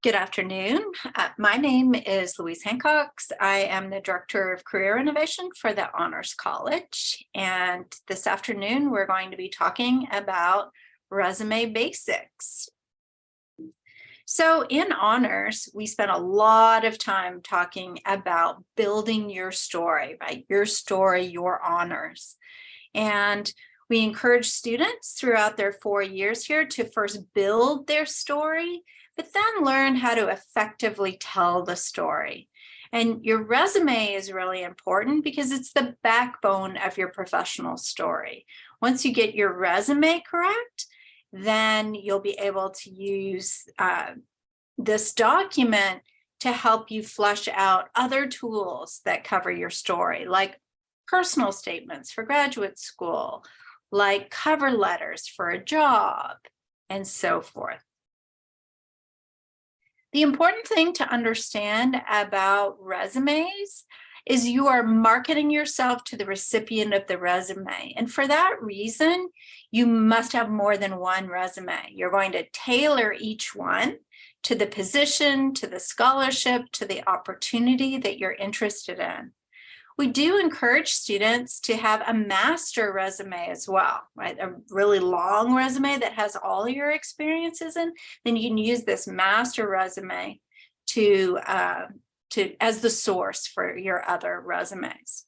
Good afternoon. My name is Louise Hancox. I am the Director of Career Innovation for the Honors College. And this afternoon, we're going to be talking about resume basics. So in honors, we spent a lot of time talking about building your story, right? Your story, your honors. And we encourage students throughout their 4 years here to first build their story, but then learn how to effectively tell the story. And your resume is really important because it's the backbone of your professional story. Once you get your resume correct, then you'll be able to use this document to help you flesh out other tools that cover your story, like personal statements for graduate school, like cover letters for a job, and so forth. The important thing to understand about resumes is you are marketing yourself to the recipient of the resume. And for that reason, you must have more than one resume. You're going to tailor each one to the position, to the scholarship, to the opportunity that you're interested in. We do encourage students to have a master resume as well, right? A really long resume that has all your experiences in, then you can use this master resume to as the source for your other resumes.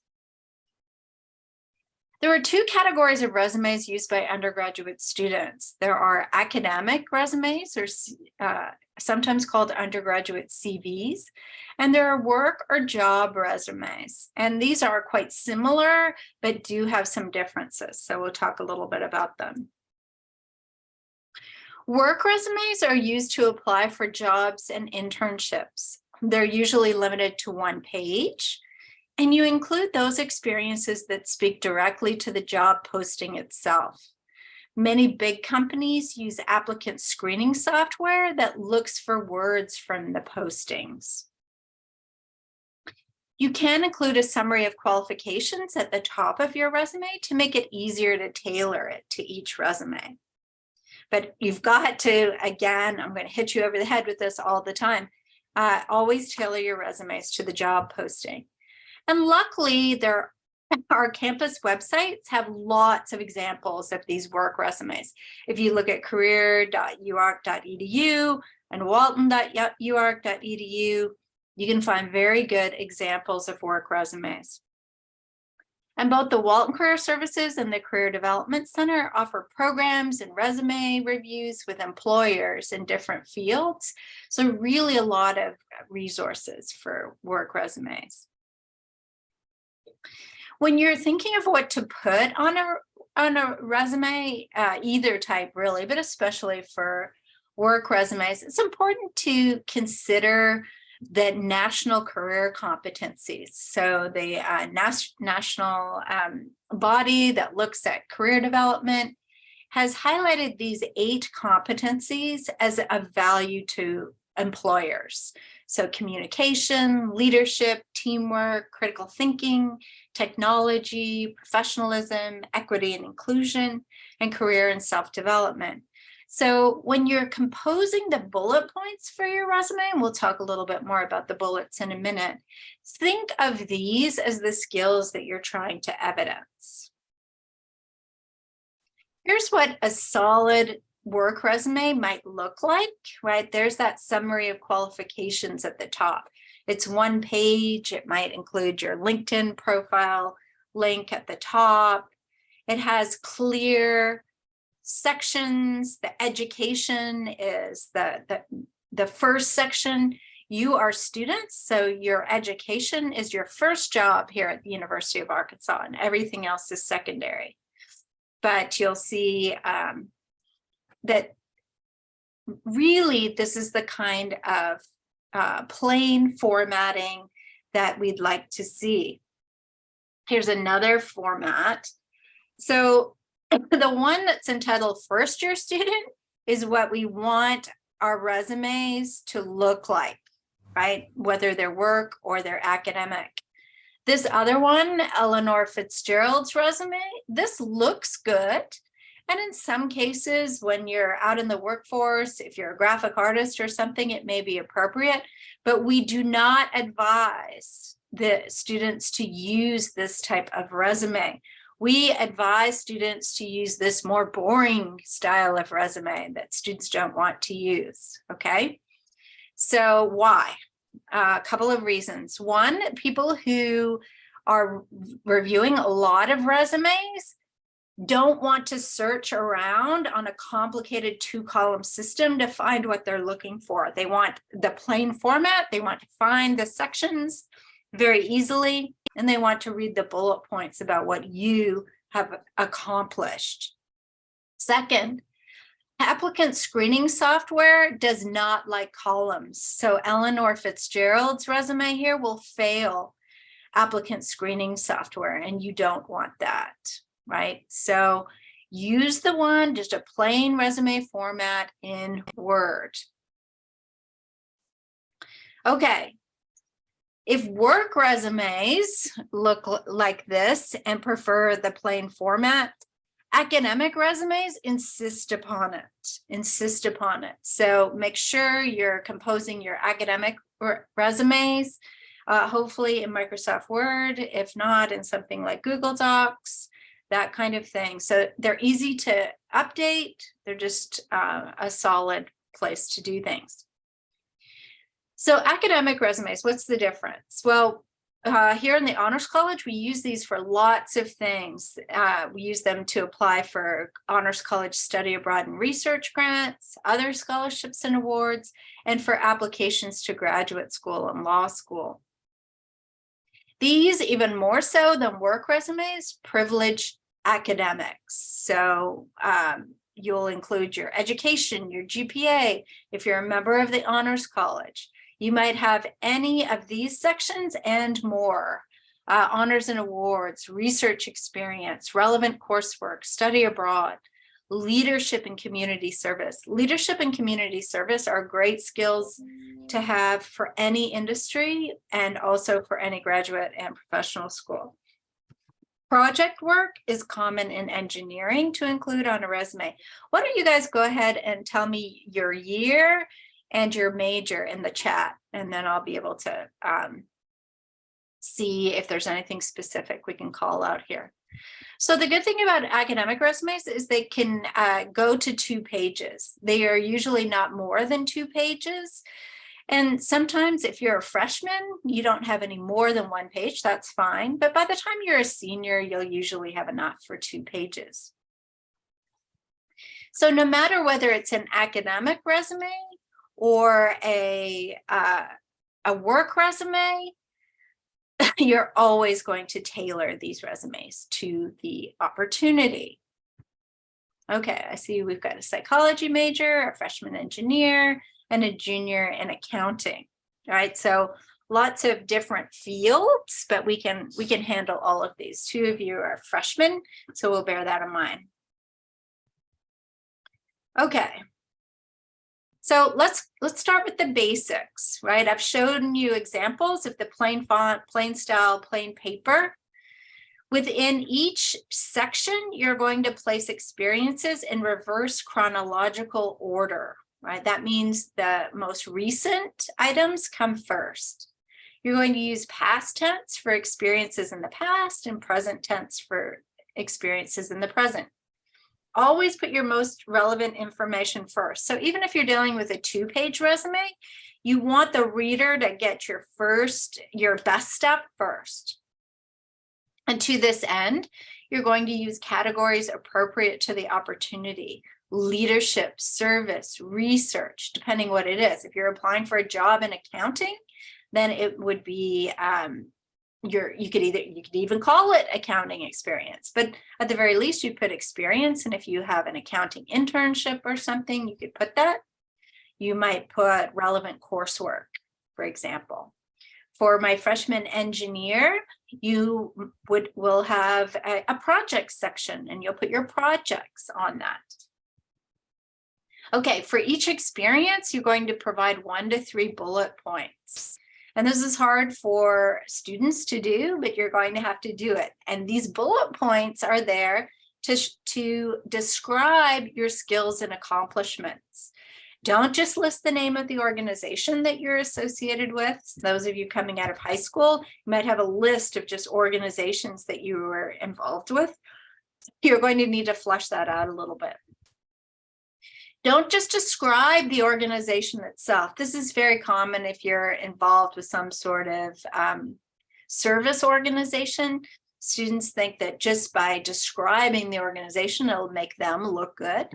There are two categories of resumes used by undergraduate students. There are academic resumes, or sometimes called undergraduate CVs, and there are work or job resumes. And these are quite similar, but do have some differences. So we'll talk a little bit about them. Work resumes are used to apply for jobs and internships. They're usually limited to 1 page. And you include those experiences that speak directly to the job posting itself. Many big companies use applicant screening software that looks for words from the postings. You can include a summary of qualifications at the top of your resume to make it easier to tailor it to each resume. But you've got to, again, I'm going to hit you over the head with this all the time, always tailor your resumes to the job posting. And luckily, our campus websites have lots of examples of these work resumes. If you look at career.uark.edu and walton.uark.edu, you can find very good examples of work resumes. And both the Walton Career Services and the Career Development Center offer programs and resume reviews with employers in different fields. So really a lot of resources for work resumes. When you're thinking of what to put on a resume, either type really, but especially for work resumes, it's important to consider the national career competencies. So the national body that looks at career development has highlighted these 8 competencies as of value to employers. So communication, leadership, teamwork, critical thinking, technology, professionalism, equity and inclusion, and career and self-development. So when you're composing the bullet points for your resume, and we'll talk a little bit more about the bullets in a minute, think of these as the skills that you're trying to evidence. Here's what a solid work resume might look like, right? There's that summary of qualifications at the top. It's 1 page. It might include your LinkedIn profile link at the top. It has clear sections. The education is the first section. You are students, so your education is your first job here at the University of Arkansas, and everything else is secondary. But you'll see that really this is the kind of plain formatting that we'd like to see. Here's another format. So the one that's entitled First Year Student is what we want our resumes to look like, right? Whether they're work or they're academic. This other one, Eleanor Fitzgerald's resume, this looks good, And in some cases, when you're out in the workforce, if you're a graphic artist or something, it may be appropriate, but we do not advise the students to use this type of resume. We advise students to use this more boring style of resume that students don't want to use, okay? So why? A couple of reasons. One, people who are reviewing a lot of resumes don't want to search around on a complicated 2-column system to find what they're looking for. They want the plain format. They want to find the sections very easily, and they want to read the bullet points about what you have accomplished. Second, applicant screening software does not like columns. So Eleanor Fitzgerald's resume here will fail applicant screening software, and you don't want that, right? So use the one, just a plain resume format in Word. Okay. If work resumes look like this and prefer the plain format, academic resumes insist upon it. Insist upon it. So make sure you're composing your academic resumes, hopefully in Microsoft Word, if not in something like Google Docs, that kind of thing. So they're easy to update. They're just a solid place to do things. So academic resumes, what's the difference? Well, here in the Honors College, we use these for lots of things. We use them to apply for Honors College study abroad and research grants, other scholarships and awards, and for applications to graduate school and law school. These, even more so than work resumes, privilege academics. So you'll include your education, your GPA, if you're a member of the Honors College. You might have any of these sections and more. Honors and awards, research experience, relevant coursework, study abroad, leadership and community service. Leadership and community service are great skills to have for any industry and also for any graduate and professional school. Project work is common in engineering to include on a resume. Why don't you guys go ahead and tell me your year and your major in the chat, and then I'll be able to see if there's anything specific we can call out here. So the good thing about academic resumes is they can go to 2 pages. They are usually not more than 2 pages. And sometimes if you're a freshman, you don't have any more than 1 page, that's fine. But by the time you're a senior, you'll usually have enough for 2 pages. So no matter whether it's an academic resume or a work resume, you're always going to tailor these resumes to the opportunity. Okay, I see we've got a psychology major, a freshman engineer, and a junior in accounting. All right, so lots of different fields, but we can handle all of these. 2 of you are freshmen, so we'll bear that in mind. Okay. So let's start with the basics, right? I've shown you examples of the plain font, plain style, plain paper. Within each section, you're going to place experiences in reverse chronological order, right? That means the most recent items come first. You're going to use past tense for experiences in the past and present tense for experiences in the present. Always put your most relevant information first. So even if you're dealing with a 2-page resume, you want the reader to get your best step first. And to this end, you're going to use categories appropriate to the opportunity: leadership, service, research, depending what it is. If you're applying for a job in accounting, then it would be you could even call it accounting experience, but at the very least you put experience. And if you have an accounting internship or something, you could put that. You might put relevant coursework, for example. For my freshman engineer, you will have a project section, and you'll put your projects on that. Okay, for each experience, you're going to provide 1 to 3 bullet points. And this is hard for students to do, but you're going to have to do it. And these bullet points are there to describe your skills and accomplishments. Don't just list the name of the organization that you're associated with. Those of you coming out of high school, you might have a list of just organizations that you were involved with. You're going to need to flesh that out a little bit. Don't just describe the organization itself. This is very common if you're involved with some sort of service organization. Students think that just by describing the organization, it'll make them look good.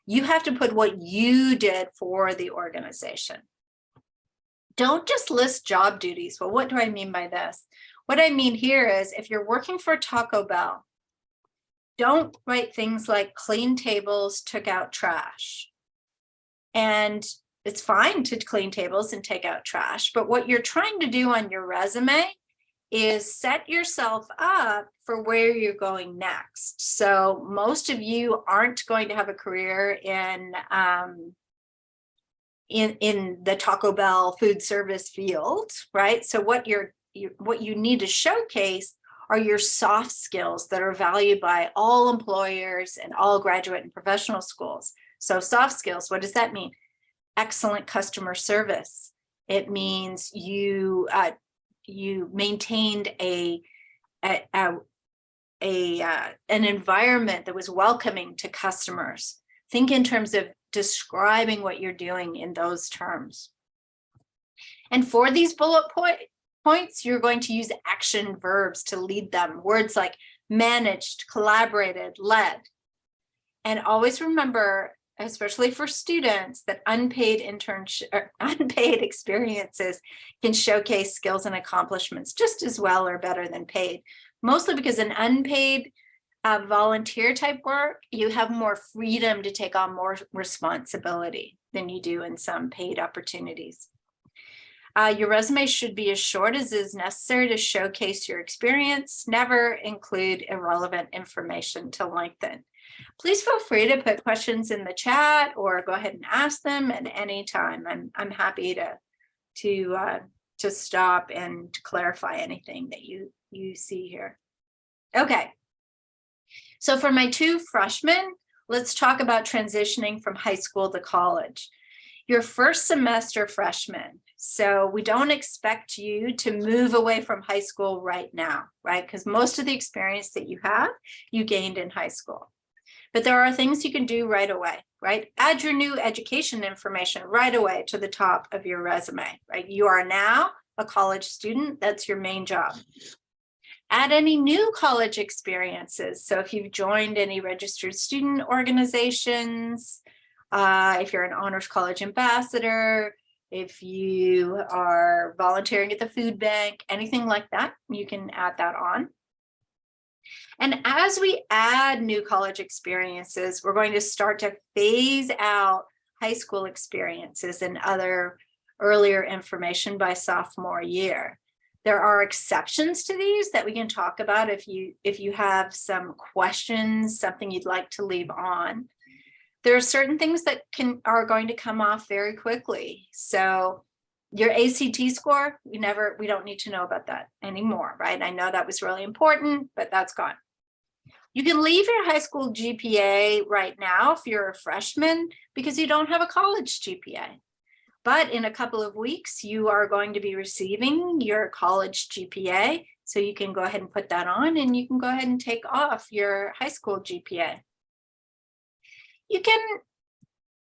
You have to put what you did for the organization. Don't just list job duties. Well, what do I mean by this? What I mean here is if you're working for Taco Bell, don't write things like clean tables, took out trash. And it's fine to clean tables and take out trash, but what you're trying to do on your resume is set yourself up for where you're going next. So most of you aren't going to have a career in the Taco Bell food service field, right? So what you need to showcase are your soft skills that are valued by all employers and all graduate and professional schools. So soft skills, what does that mean? Excellent customer service. It means you maintained an environment that was welcoming to customers. Think in terms of describing what you're doing in those terms. And for these bullet points, you're going to use action verbs to lead them. Words like managed, collaborated, led. And always remember, especially for students, that unpaid experiences can showcase skills and accomplishments just as well or better than paid. Mostly because in unpaid volunteer type work, you have more freedom to take on more responsibility than you do in some paid opportunities. Your resume should be as short as is necessary to showcase your experience. Never include irrelevant information to lengthen. Please feel free to put questions in the chat or go ahead and ask them at any time. I'm happy to stop and to clarify anything that you see here. Okay, so for my two freshmen, let's talk about transitioning from high school to college. Your first semester freshman. So we don't expect you to move away from high school right now, right? Because most of the experience that you have, you gained in high school. But there are things you can do right away, right? Add your new education information right away to the top of your resume, right? You are now a college student. That's your main job. Add any new college experiences. So if you've joined any registered student organizations, if you're an honors college ambassador, if you are volunteering at the food bank, anything like that, you can add that on. And as we add new college experiences, we're going to start to phase out high school experiences and other earlier information by sophomore year. There are exceptions to these that we can talk about if you have some questions, something you'd like to leave on. There are certain things that are going to come off very quickly. So your ACT score, we don't need to know about that anymore, right? I know that was really important, but that's gone. You can leave your high school GPA right now if you're a freshman because you don't have a college GPA. But in a couple of weeks, you are going to be receiving your college GPA. So you can go ahead and put that on and you can go ahead and take off your high school GPA. You can,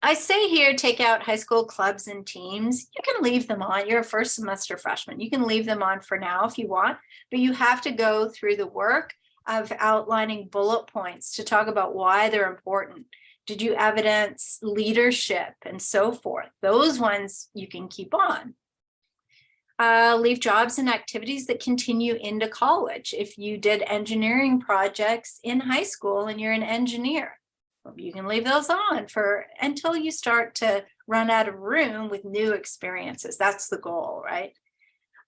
I say here, take out high school clubs and teams. You can leave them on. You're a first semester freshman. You can leave them on for now if you want, but you have to go through the work of outlining bullet points to talk about why they're important. Did you evidence leadership and so forth? Those ones you can keep on. Leave jobs and activities that continue into college. If you did engineering projects in high school and you're an engineer, you can leave those on until you start to run out of room with new experiences. That's the goal, right?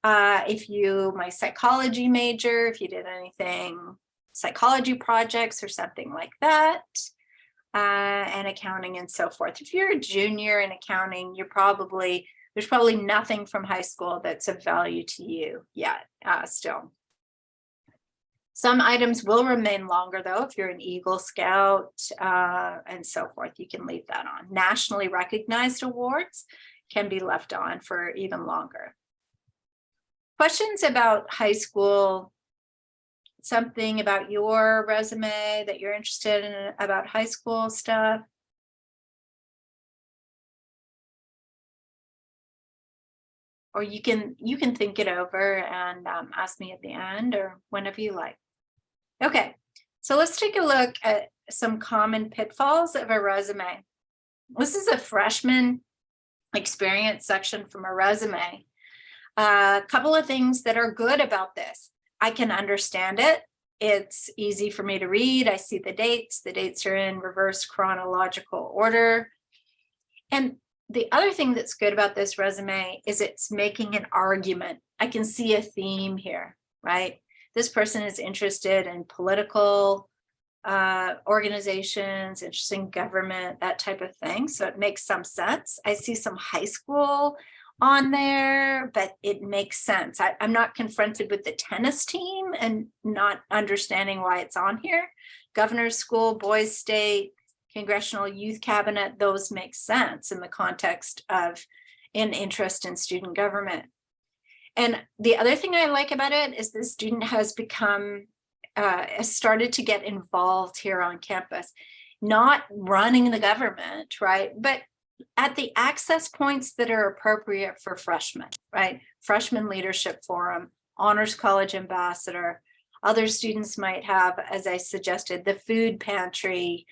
If my psychology major, if you did anything, psychology projects or something like that, and accounting and so forth. If you're a junior in accounting, there's probably nothing from high school that's of value to you yet, still. Some items will remain longer though. If you're an Eagle Scout and so forth, you can leave that on. Nationally recognized awards can be left on for even longer. Questions about high school, something about your resume that you're interested in about high school stuff? Or you can think it over and ask me at the end or whenever you like. Okay, so let's take a look at some common pitfalls of a resume. This is a freshman experience section from a resume. A couple of things that are good about this. I can understand it. It's easy for me to read. I see the dates. The dates are in reverse chronological order. And the other thing that's good about this resume is it's making an argument. I can see a theme here, right? This person is interested in political organizations, interested in government, that type of thing. So it makes some sense. I see some high school on there, but it makes sense. I'm not confronted with the tennis team and not understanding why it's on here. Governor's School, Boys State, Congressional Youth Cabinet, those make sense in the context of an interest in student government. And the other thing I like about it is the student has become, started to get involved here on campus, not running the government, right? But at the access points that are appropriate for freshmen, right? Freshman Leadership Forum, Honors College Ambassador. Other students might have, as I suggested, the food pantry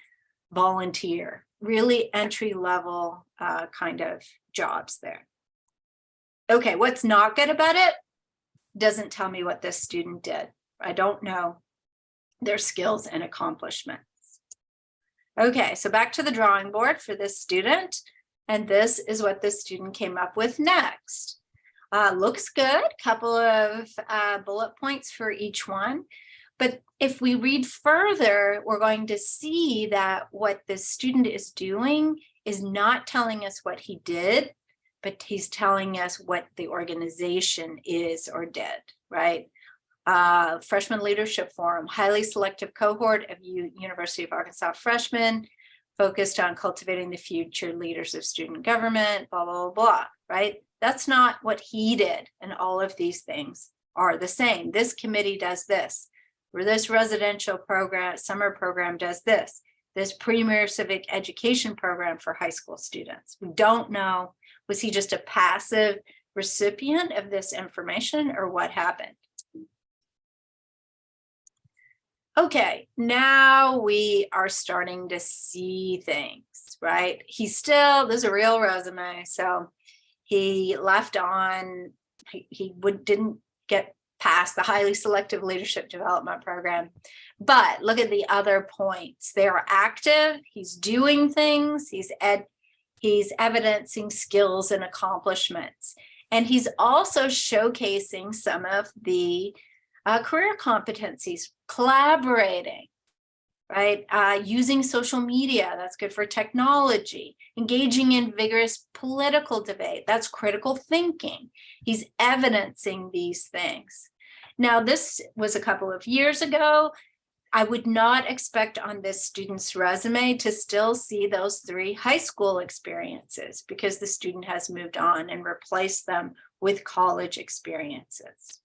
volunteer, really entry level kind of jobs there. Okay, what's not good about it? Doesn't tell me what this student did. I don't know their skills and accomplishments. Okay, so back to the drawing board for this student. And this is what the student came up with next. Looks good, couple of bullet points for each one. But if we read further, we're going to see that what the student is doing is not telling us what he did, but he's telling us what the organization is or did, right? Freshman Leadership Forum, highly selective cohort of University of Arkansas freshmen, focused on cultivating the future leaders of student government, blah, blah, blah, blah, right? That's not what he did. And all of these things are the same. This committee does this. Or this residential program, summer program does this. This premier civic education program for high school students. We don't know, was he just a passive recipient of this information or what happened? Okay, now we are starting to see things, right? He's still, this is a real resume. So he left on, he didn't get past the highly selective leadership development program. But look at the other points. They are active, he's doing things, he's evidencing skills and accomplishments. And he's also showcasing some of the career competencies, collaborating, right? Using social media, that's good for technology, engaging in vigorous political debate, that's critical thinking. He's evidencing these things. Now, this was a couple of years ago. I would not expect on this student's resume to still see those 3 high school experiences because the student has moved on and replaced them with college experiences.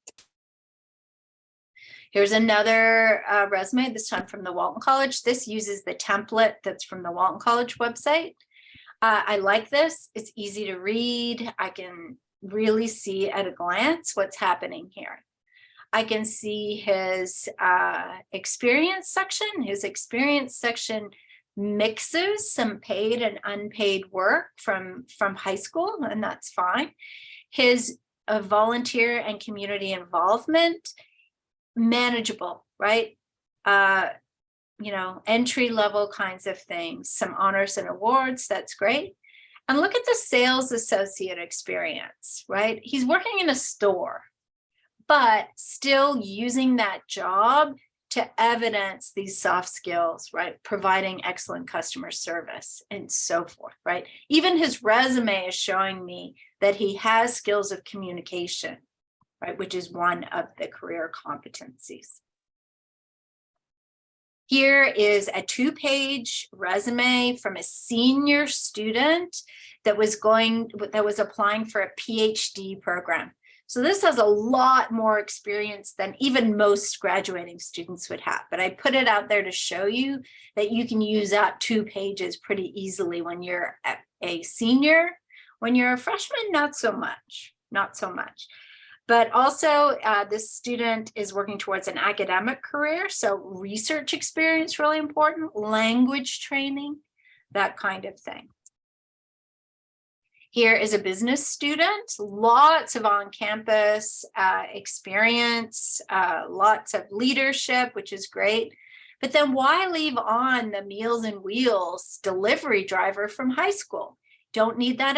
Here's another resume, this time from the Walton College. This uses the template that's from the Walton College website. I like this. It's easy to read. I can really see at a glance what's happening here. I can see his experience section. His experience section mixes some paid and unpaid work from high school, and that's fine. His volunteer and community involvement, manageable, right? You know, entry level kinds of things, some honors and awards, that's great. And look at the sales associate experience, right? He's working in a store, but still using that job to evidence these soft skills, right? Providing excellent customer service and so forth, right? Even his resume is showing me that he has skills of communication, right? Which is one of the career competencies. Here is a 2-page resume from a senior student that was applying for a PhD program. So this has a lot more experience than even most graduating students would have. But I put it out there to show you that you can use that 2 pages pretty easily when you're a senior. When you're a freshman, not so much. But also, this student is working towards an academic career, so research experience really important, language training, that kind of thing. Here is a business student, lots of on-campus experience, lots of leadership, which is great. But then why leave on the Meals and Wheels delivery driver from high school? Don't need that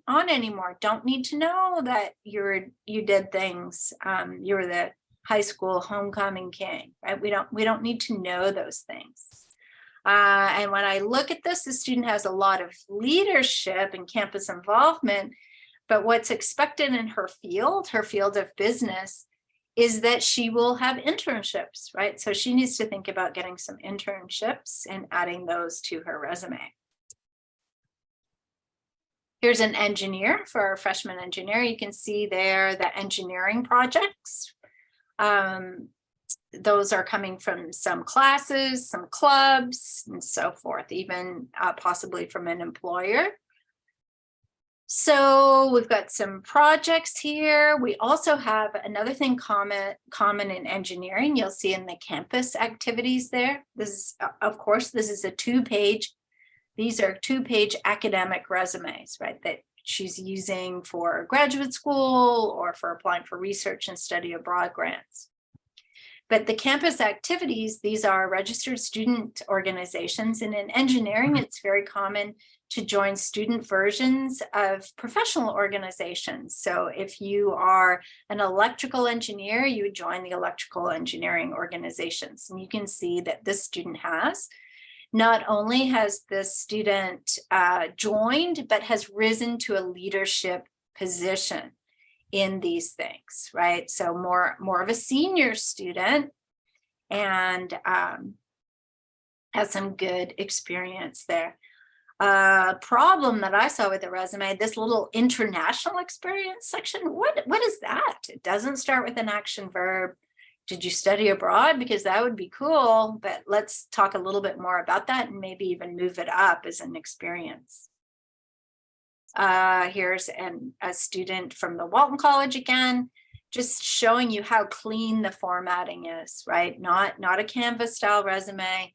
on anymore. Don't need to know that you did things. You were the high school homecoming king, right? We don't need to know those things. And when I look at this, the student has a lot of leadership and campus involvement, but what's expected in her field of business, is that she will have internships, right? So she needs to think about getting some internships and adding those to her resume. Here's an engineer for our freshman engineer. You can see there the engineering projects. Those are coming from some classes, some clubs, and so forth, even possibly from an employer. So we've got some projects here. We also have another thing common in engineering. You'll see in the campus activities there. This is, of course, this is a 2-page. These are 2-page academic resumes, right, that she's using for graduate school or for applying for research and study abroad grants. But the campus activities, these are registered student organizations. And in engineering, it's very common to join student versions of professional organizations. So if you are an electrical engineer, you would join the electrical engineering organizations. And you can see that this student has. Not only has the student joined, but has risen to a leadership position in these things, right? So more of a senior student, and has some good experience there. Problem that I saw with the resume, this little international experience section, what is that? It doesn't start with an action verb. Did you study abroad? Because that would be cool, but let's talk a little bit more about that and maybe even move it up as an experience. Here's a student from the Walton College again, just showing you how clean the formatting is, right? Not a Canvas style resume.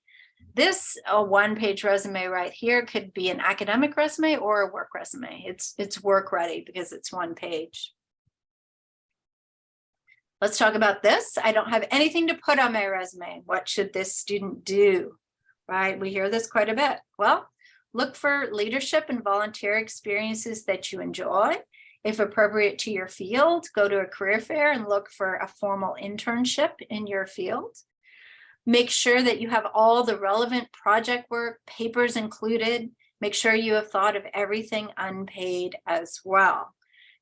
This 1-page resume right here could be an academic resume or a work resume. It's work ready because it's 1 page. Let's talk about this. I don't have anything to put on my resume. What should this student do, right? We hear this quite a bit. Well, look for leadership and volunteer experiences that you enjoy. If appropriate to your field, go to a career fair and look for a formal internship in your field. Make sure that you have all the relevant project work, papers included. Make sure you have thought of everything unpaid as well.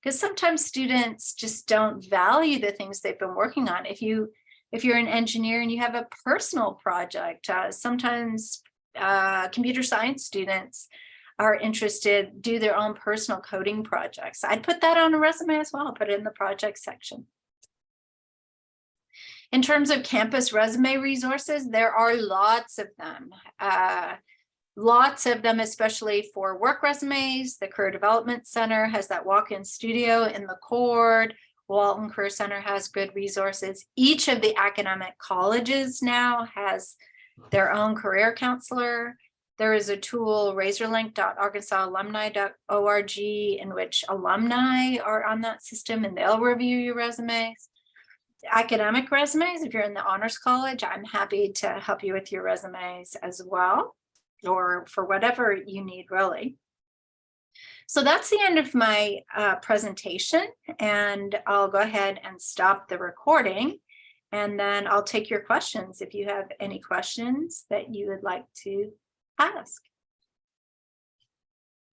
Because sometimes students just don't value the things they've been working on. If you're an engineer and you have a personal project, sometimes computer science students are interested, do their own personal coding projects. I'd put that on a resume as well, put it in the project section. In terms of campus resume resources, there are lots of them. Especially for work resumes. The Career Development Center has that walk-in studio in the Cord. Walton Career Center has good resources. Each of the academic colleges now has their own career counselor. There is a tool, razorlink.arkansas.alumni.org, in which alumni are on that system and they'll review your resumes. Academic resumes, if you're in the Honors College, I'm happy to help you with your resumes as well, or for whatever you need, really. So that's the end of my presentation, and I'll go ahead and stop the recording, and then I'll take your questions if you have any questions that you would like to ask.